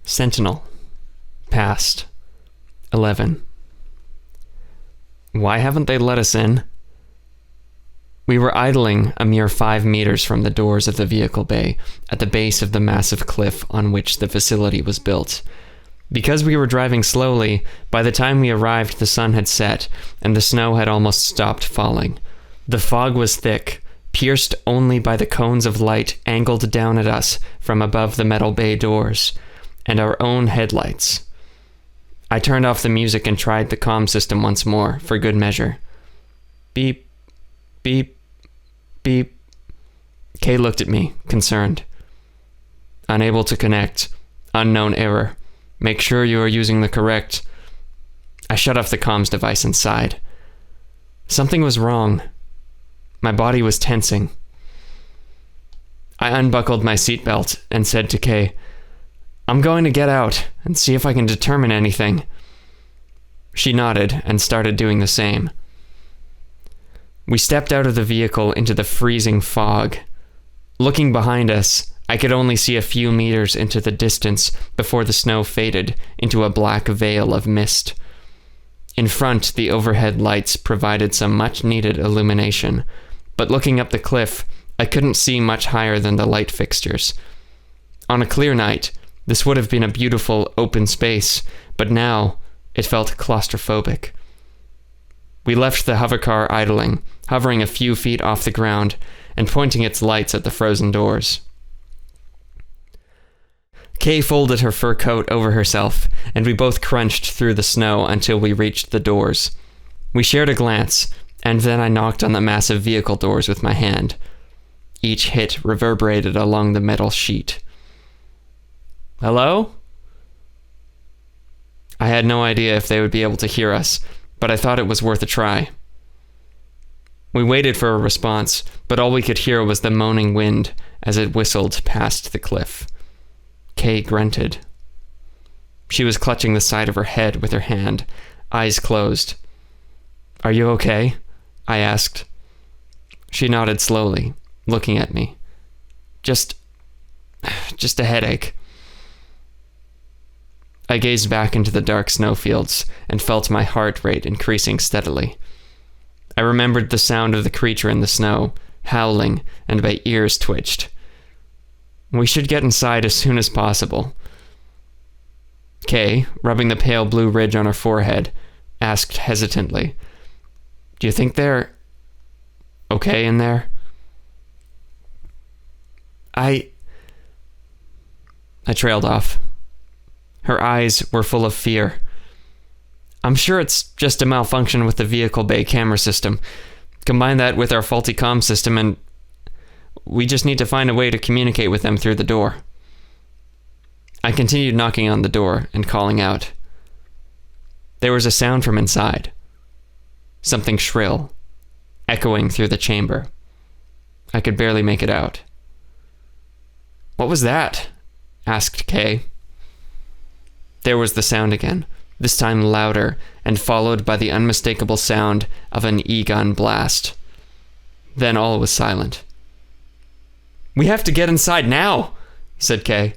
Sentinel. Past. 11. Why haven't they let us in? We were idling a mere 5 meters from the doors of the vehicle bay, at the base of the massive cliff on which the facility was built. Because we were driving slowly, by the time we arrived the sun had set, and the snow had almost stopped falling. The fog was thick, pierced only by the cones of light angled down at us from above the metal bay doors, and our own headlights. I turned off the music and tried the comm system once more, for good measure. Beep, beep, beep. Kay looked at me, concerned. Unable to connect. Unknown error. Make sure you are using the correct... I shut off the comms device and sighed. Something was wrong. My body was tensing. I unbuckled my seatbelt and said to Kay, I'm going to get out and see if I can determine anything. She nodded and started doing the same. We stepped out of the vehicle into the freezing fog. Looking behind us, I could only see a few meters into the distance before the snow faded into a black veil of mist. In front, the overhead lights provided some much-needed illumination, but looking up the cliff, I couldn't see much higher than the light fixtures. On a clear night, this would have been a beautiful, open space, but now it felt claustrophobic. We left the hovercar idling, hovering a few feet off the ground, and pointing its lights at the frozen doors. Kay folded her fur coat over herself, and we both crunched through the snow until we reached the doors. We shared a glance, and then I knocked on the massive vehicle doors with my hand. Each hit reverberated along the metal sheet. Hello? I had no idea if they would be able to hear us, but I thought it was worth a try. We waited for a response, but all we could hear was the moaning wind as it whistled past the cliff. Kay grunted. She was clutching the side of her head with her hand, eyes closed. Are you okay? I asked. She nodded slowly, looking at me. Just a headache. I gazed back into the dark snowfields and felt my heart rate increasing steadily. I remembered the sound of the creature in the snow, howling, and my ears twitched. We should get inside as soon as possible. Kay, rubbing the pale blue ridge on her forehead, asked hesitantly, Do you think they're okay in there? I trailed off. Her eyes were full of fear. I'm sure it's just a malfunction with the vehicle bay camera system. Combine that with our faulty comm system and we just need to find a way to communicate with them through the door. I continued knocking on the door and calling out. There was a sound from inside. Something shrill, echoing through the chamber. I could barely make it out. What was that? Asked Kay. There was the sound again, this time louder, and followed by the unmistakable sound of an E-gun blast. Then all was silent. We have to get inside now, said Kay.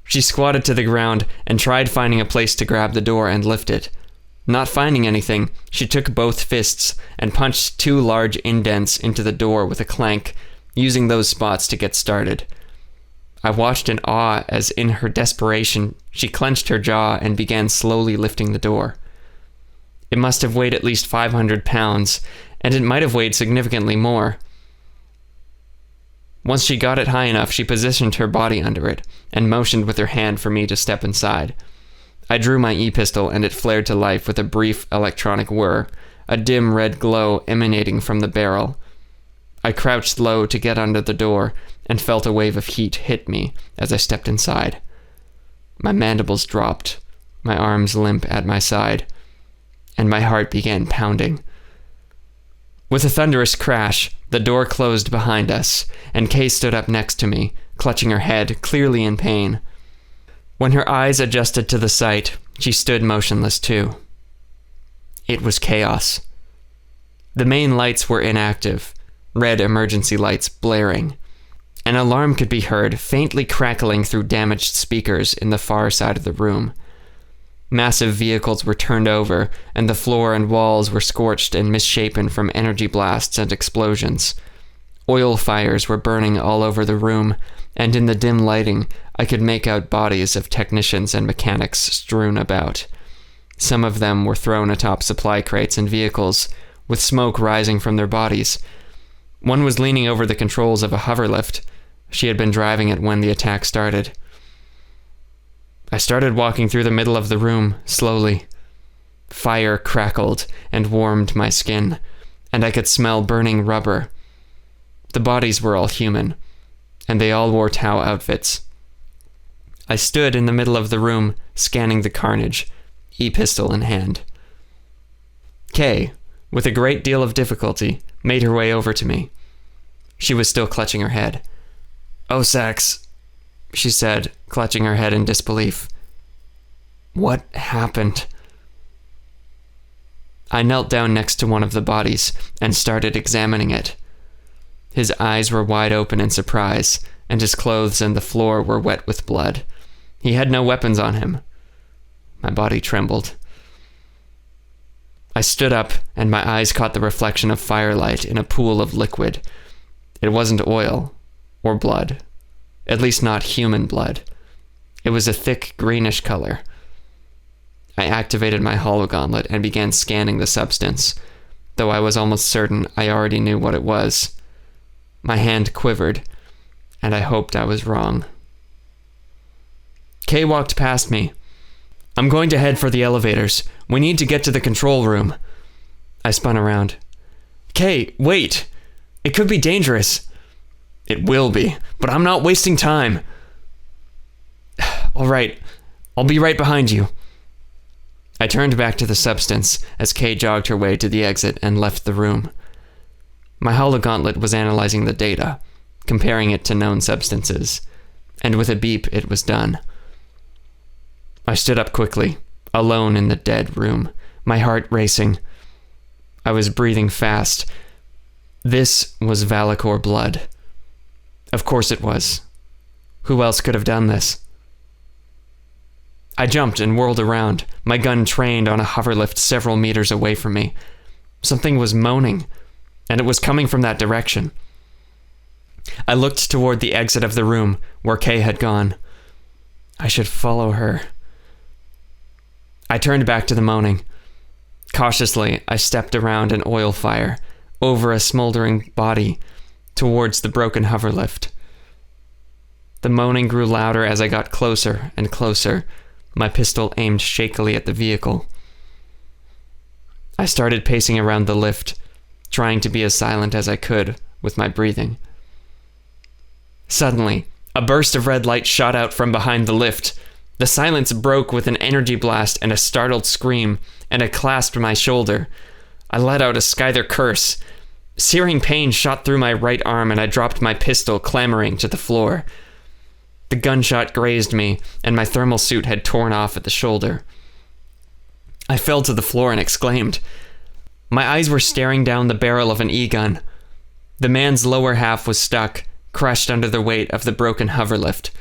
She squatted to the ground and tried finding a place to grab the door and lift it. Not finding anything, she took both fists and punched 2 large indents into the door with a clank, using those spots to get started. I watched in awe as in her desperation, she clenched her jaw and began slowly lifting the door. It must have weighed at least 500 pounds, and it might have weighed significantly more. Once she got it high enough, she positioned her body under it, and motioned with her hand for me to step inside. I drew my e-pistol, and it flared to life with a brief electronic whir, a dim red glow emanating from the barrel. I crouched low to get under the door, and felt a wave of heat hit me as I stepped inside. My mandibles dropped, my arms limp at my side, and my heart began pounding. With a thunderous crash, the door closed behind us, and Kay stood up next to me, clutching her head, clearly in pain. When her eyes adjusted to the sight, she stood motionless too. It was chaos. The main lights were inactive, red emergency lights blaring. An alarm could be heard, faintly crackling through damaged speakers in the far side of the room. Massive vehicles were turned over, and the floor and walls were scorched and misshapen from energy blasts and explosions. Oil fires were burning all over the room, and in the dim lighting, I could make out bodies of technicians and mechanics strewn about. Some of them were thrown atop supply crates and vehicles, with smoke rising from their bodies. One was leaning over the controls of a hoverlift. She had been driving it when the attack started. I started walking through the middle of the room, slowly. Fire crackled and warmed my skin, and I could smell burning rubber. The bodies were all human, and they all wore Tau outfits. I stood in the middle of the room, scanning the carnage, e-pistol in hand. Kay, with a great deal of difficulty, made her way over to me. She was still clutching her head. "Osax," she said, clutching her head in disbelief. "What happened?" I knelt down next to one of the bodies and started examining it. His eyes were wide open in surprise, and his clothes and the floor were wet with blood. He had no weapons on him. My body trembled. I stood up, and my eyes caught the reflection of firelight in a pool of liquid. It wasn't oil, or blood. At least not human blood. It was a thick greenish color. I activated my hologauntlet and began scanning the substance, though I was almost certain I already knew what it was. My hand quivered, and I hoped I was wrong. Kay walked past me. "I'm going to head for the elevators. We need to get to the control room." I spun around. "Kay, wait! It could be dangerous." "It will be, but I'm not wasting time." "All right, I'll be right behind you." I turned back to the substance as Kay jogged her way to the exit and left the room. My hologauntlet was analyzing the data, comparing it to known substances, and with a beep it was done. I stood up quickly, alone in the dead room, my heart racing. I was breathing fast. This was Valakor blood. Of course it was. Who else could have done this? I jumped and whirled around, my gun trained on a hoverlift several meters away from me. Something was moaning, and it was coming from that direction. I looked toward the exit of the room, where Kay had gone. I should follow her. I turned back to the moaning. Cautiously, I stepped around an oil fire, over a smoldering body, towards the broken hoverlift. The moaning grew louder as I got closer and closer, my pistol aimed shakily at the vehicle. I started pacing around the lift, trying to be as silent as I could with my breathing. Suddenly, a burst of red light shot out from behind the lift. The silence broke with an energy blast and a startled scream, and I clasped my shoulder. I let out a Skyther curse. Searing pain shot through my right arm, and I dropped my pistol, clambering to the floor. The gunshot grazed me, and my thermal suit had torn off at the shoulder. I fell to the floor and exclaimed. My eyes were staring down the barrel of an E-gun. The man's lower half was stuck, crushed under the weight of the broken hoverlift.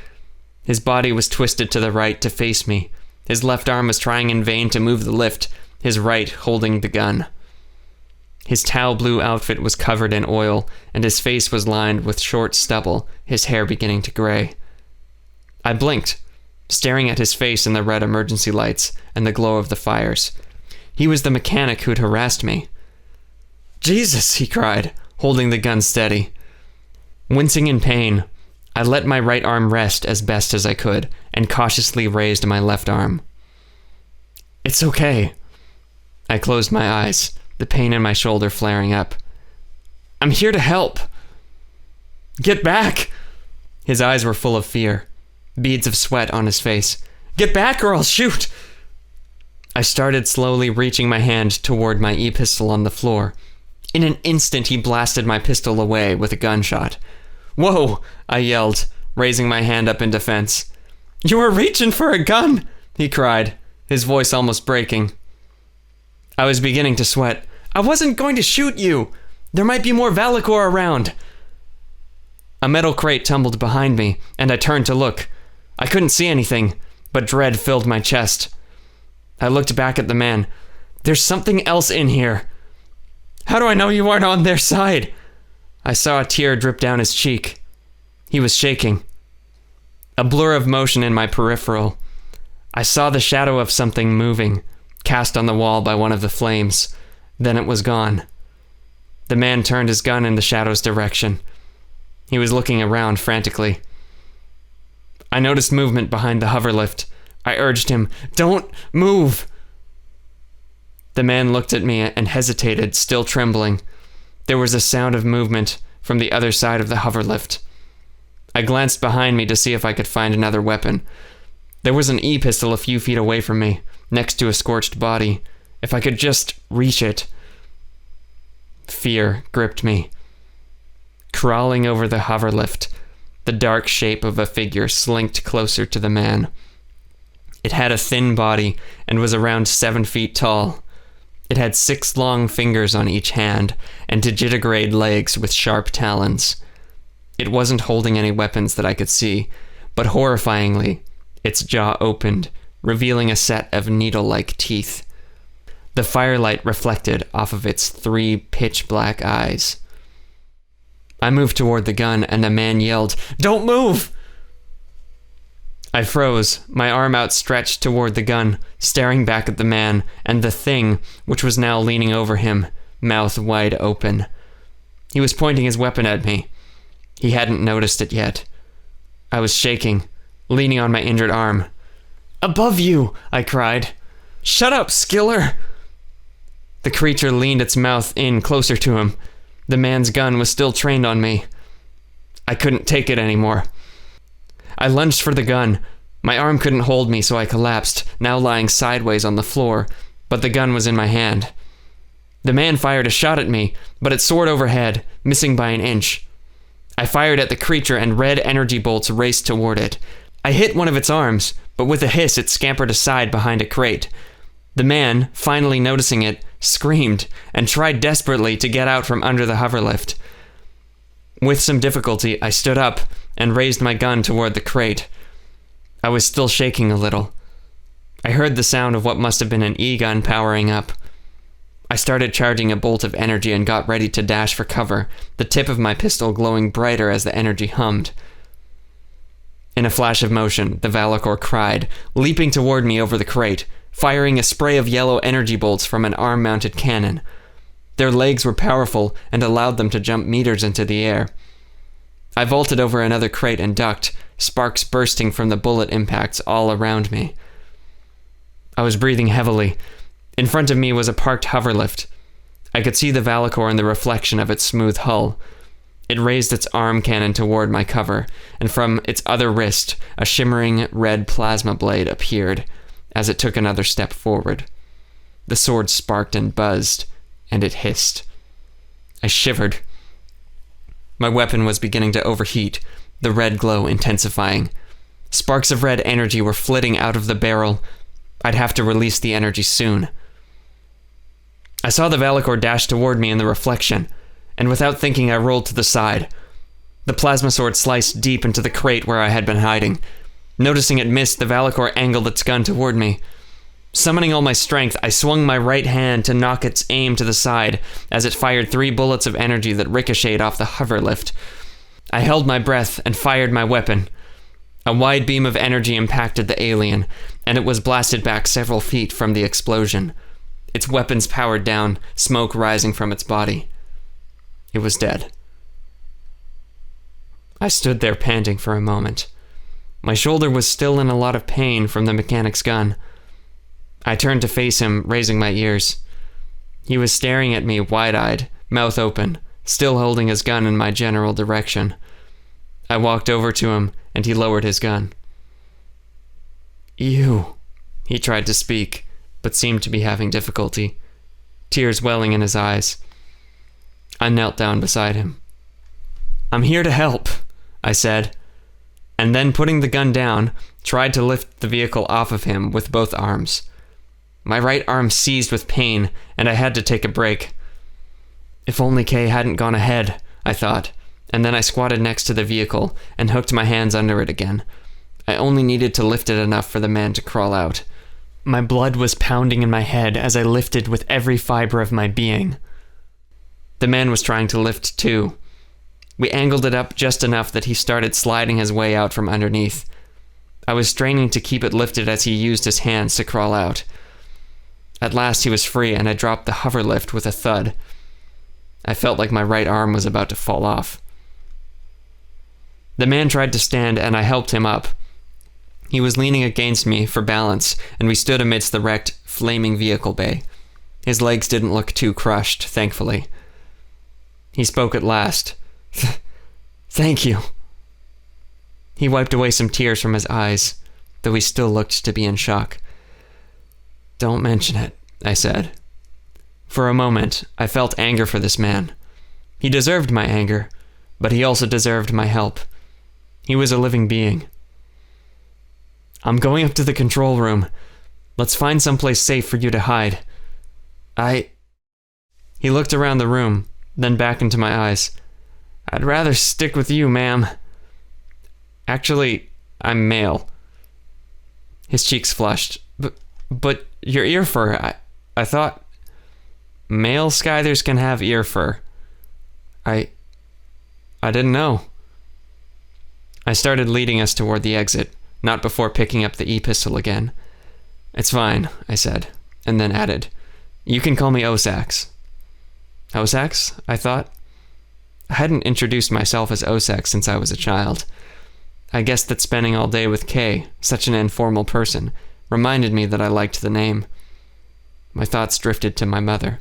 His body was twisted to the right to face me. His left arm was trying in vain to move the lift, his right holding the gun. His Tau blue outfit was covered in oil, and his face was lined with short stubble, his hair beginning to gray. I blinked, staring at his face in the red emergency lights and the glow of the fires. He was the mechanic who'd harassed me. "Jesus!" he cried, holding the gun steady. Wincing in pain, I let my right arm rest as best as I could and cautiously raised my left arm. "It's okay." I closed my eyes, the pain in my shoulder flaring up. "I'm here to help." "Get back!" His eyes were full of fear, beads of sweat on his face. "Get back or I'll shoot!" I started slowly reaching my hand toward my e-pistol on the floor. In an instant, he blasted my pistol away with a gunshot. "Whoa!" I yelled, raising my hand up in defense. "You were reaching for a gun!" he cried, his voice almost breaking. I was beginning to sweat. "I wasn't going to shoot you! There might be more Valakor around!" A metal crate tumbled behind me, and I turned to look. I couldn't see anything, but dread filled my chest. I looked back at the man. There's something else in here. How do I know you aren't on their side? I saw a tear drip down his cheek. He was shaking. A blur of motion in my peripheral. I saw the shadow of something moving, cast on the wall by one of the flames. Then it was gone. The man turned his gun in the shadow's direction. He was looking around frantically. I noticed movement behind the hoverlift. I urged him, "Don't move!" The man looked at me and hesitated, still trembling. There was a sound of movement from the other side of the hoverlift. I glanced behind me to see if I could find another weapon. There was an e-pistol a few feet away from me, next to a scorched body. If I could just reach it. Fear gripped me. Crawling over the hoverlift, the dark shape of a figure slinked closer to the man. It had a thin body and was around 7 feet tall. It had 6 long fingers on each hand and digitigrade legs with sharp talons. It wasn't holding any weapons that I could see, but horrifyingly, its jaw opened, revealing a set of needle-like teeth. The firelight reflected off of its 3 pitch-black eyes. I moved toward the gun, and the man yelled, "Don't move!" I froze, my arm outstretched toward the gun, staring back at the man and the thing, which was now leaning over him, mouth wide open. He was pointing his weapon at me. He hadn't noticed it yet. I was shaking, leaning on my injured arm. "Above you!" I cried. "Shut up, Skiller!" The creature leaned its mouth in closer to him. The man's gun was still trained on me. I couldn't take it anymore. I lunged for the gun. My arm couldn't hold me, so I collapsed, now lying sideways on the floor, but the gun was in my hand. The man fired a shot at me, but it soared overhead, missing by an inch. I fired at the creature, and red energy bolts raced toward it. I hit one of its arms, but with a hiss it scampered aside behind a crate. The man, finally noticing it, screamed and tried desperately to get out from under the hoverlift. With some difficulty, I stood up and raised my gun toward the crate. I was still shaking a little. I heard the sound of what must have been an e-gun powering up. I started charging a bolt of energy and got ready to dash for cover, the tip of my pistol glowing brighter as the energy hummed. In a flash of motion, the Valakor cried, leaping toward me over the crate, firing a spray of yellow energy bolts from an arm-mounted cannon. Their legs were powerful and allowed them to jump meters into the air. I vaulted over another crate and ducked, sparks bursting from the bullet impacts all around me. I was breathing heavily. In front of me was a parked hoverlift. I could see the Valakor in the reflection of its smooth hull. It raised its arm cannon toward my cover, and from its other wrist, a shimmering red plasma blade appeared as it took another step forward. The sword sparked and buzzed, and it hissed. I shivered. My weapon was beginning to overheat, the red glow intensifying. Sparks of red energy were flitting out of the barrel. I'd have to release the energy soon. I saw the Valakor dash toward me in the reflection, and without thinking I rolled to the side. The plasma sword sliced deep into the crate where I had been hiding. Noticing it missed, the Valakor angled its gun toward me. Summoning all my strength, I swung my right hand to knock its aim to the side as it fired 3 bullets of energy that ricocheted off the hoverlift. I held my breath and fired my weapon. A wide beam of energy impacted the alien, and it was blasted back several feet from the explosion. Its weapons powered down, smoke rising from its body. It was dead. I stood there panting for a moment. My shoulder was still in a lot of pain from the mechanic's gun. I turned to face him, raising my ears. He was staring at me wide-eyed, mouth open, still holding his gun in my general direction. I walked over to him, and he lowered his gun. "You," he tried to speak, but seemed to be having difficulty, tears welling in his eyes. I knelt down beside him. "I'm here to help," I said, and then putting the gun down, tried to lift the vehicle off of him with both arms. My right arm seized with pain, and I had to take a break. If only Kay hadn't gone ahead, I thought, and then I squatted next to the vehicle and hooked my hands under it again. I only needed to lift it enough for the man to crawl out. My blood was pounding in my head as I lifted with every fiber of my being. The man was trying to lift too. We angled it up just enough that he started sliding his way out from underneath. I was straining to keep it lifted as he used his hands to crawl out. At last he was free, and I dropped the hover lift with a thud. I felt like my right arm was about to fall off. The man tried to stand, and I helped him up. He was leaning against me for balance, and we stood amidst the wrecked, flaming vehicle bay. His legs didn't look too crushed, thankfully. He spoke at last. "Thank you." He wiped away some tears from his eyes, though he still looked to be in shock. "Don't mention it," I said. For a moment, I felt anger for this man. He deserved my anger, but he also deserved my help. He was a living being. "I'm going up to the control room. Let's find someplace safe for you to hide." He looked around the room, then back into my eyes. "I'd rather stick with you, ma'am." "Actually, I'm male." His cheeks flushed. But your ear fur, I thought... Male Skythers can have ear fur. I didn't know. I started leading us toward the exit, not before picking up the e-pistol again. "It's fine," I said, and then added, "You can call me Osax." Osax? I thought. I hadn't introduced myself as Osax since I was a child. I guessed that spending all day with Kay, such an informal person, reminded me that I liked the name. My thoughts drifted to my mother.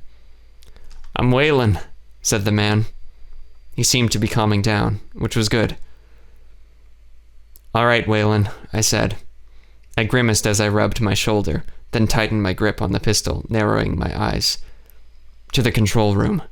"I'm Waylon," said the man. He seemed to be calming down, which was good. "All right, Waylon," I said. I grimaced as I rubbed my shoulder, then tightened my grip on the pistol, narrowing my eyes. "To the control room."